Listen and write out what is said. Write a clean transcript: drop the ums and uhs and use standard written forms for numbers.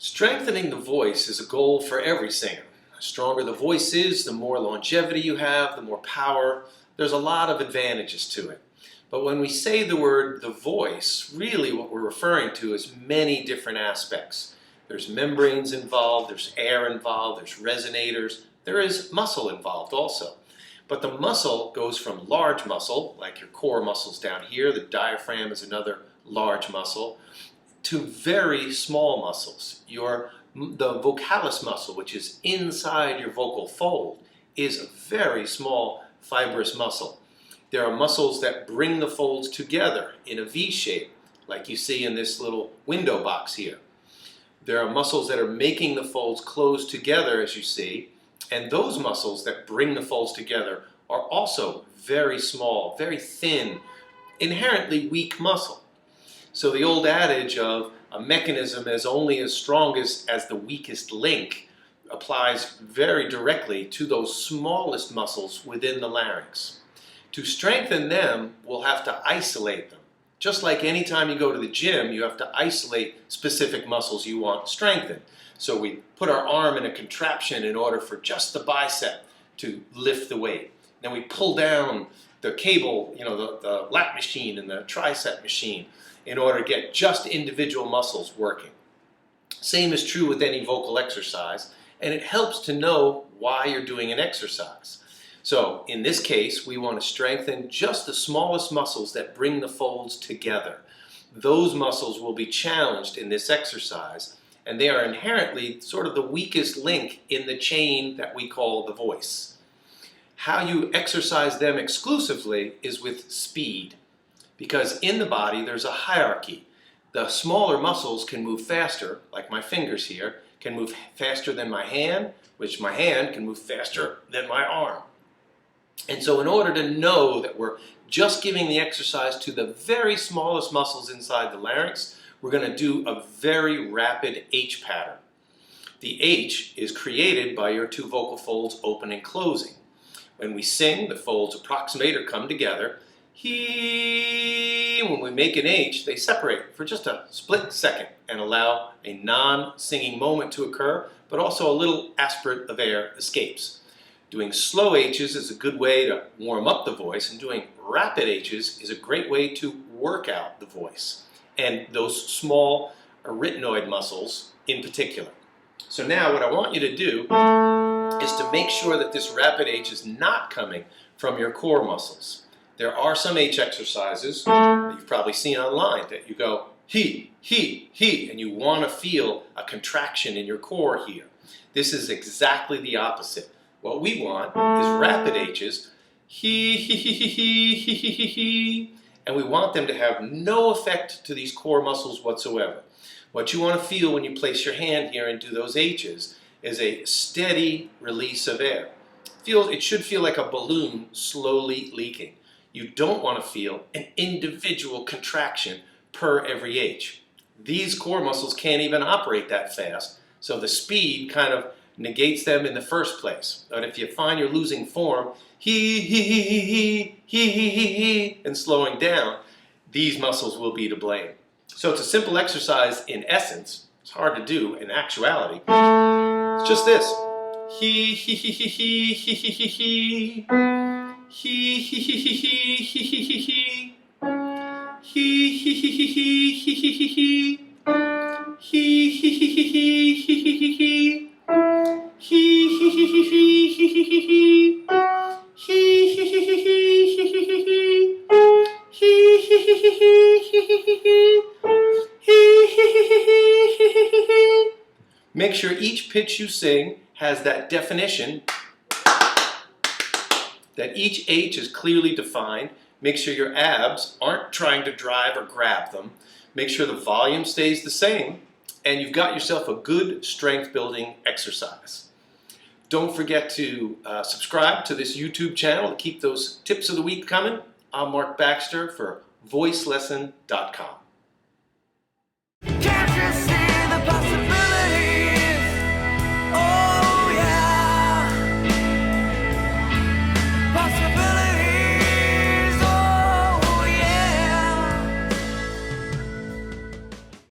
Strengthening the voice is a goal for every singer. The stronger the voice is, the more longevity you have, the more power. There's a lot of advantages to it. But when we say the word the voice, really what we're referring to is many different aspects. There's membranes involved, there's air involved, there's resonators, there is muscle involved also. But the muscle goes from large muscle, like your core muscles down here, the diaphragm is another large muscle, to very small muscles. The vocalis muscle, which is inside your vocal fold, is a very small fibrous muscle. There are muscles that bring the folds together in a V shape, like you see in this little window box here. There are muscles that are making the folds close together, as you see, and those muscles that bring the folds together are also very small, very thin, inherently weak muscle. So the old adage of a mechanism is only as strong as the weakest link applies very directly to those smallest muscles within the larynx. To strengthen them, we'll have to isolate them. Just like any time you go to the gym, you have to isolate specific muscles you want strengthened. So we put our arm in a contraption in order for just the bicep to lift the weight. Then we pull down the cable, the lat machine and the tricep machine in order to get just individual muscles working. Same is true with any vocal exercise, and it helps to know why you're doing an exercise. So in this case, we want to strengthen just the smallest muscles that bring the folds together. Those muscles will be challenged in this exercise, and they are inherently sort of the weakest link in the chain that we call the voice. How you exercise them exclusively is with speed, because in the body there's a hierarchy. The smaller muscles can move faster, like my fingers here, can move faster than my hand, which my hand can move faster than my arm. And so in order to know that we're just giving the exercise to the very smallest muscles inside the larynx, we're going to do a very rapid H pattern. The H is created by your two vocal folds open and closing. When we sing, the folds approximate or come together. When we make an H, they separate for just a split second and allow a non-singing moment to occur, but also a little aspirate of air escapes. Doing slow H's is a good way to warm up the voice, and doing rapid H's is a great way to work out the voice, and those small arytenoid muscles in particular. So now what I want you to do is to make sure that this rapid H is not coming from your core muscles. There are some H exercises that you've probably seen online that you go he, and you want to feel a contraction in your core here. This is exactly the opposite. What we want is rapid H's, he, and we want them to have no effect to these core muscles whatsoever. What you want to feel when you place your hand here and do those H's is a steady release of air. It should feel like a balloon slowly leaking. You don't want to feel an individual contraction per every H. These core muscles can't even operate that fast, so the speed kind of negates them in the first place. But if you find you're losing form, and slowing down, these muscles will be to blame. So it's a simple exercise in essence. It's hard to do in actuality. It's just this. Make sure each pitch you sing has that definition, that each H is clearly defined. Make sure your abs aren't trying to drive or grab them. Make sure the volume stays the same, and you've got yourself a good strength building exercise. Don't forget to subscribe to this YouTube channel to keep those tips of the week coming. I'm Mark Baxter for Lesson.com. Can't you see the possibility?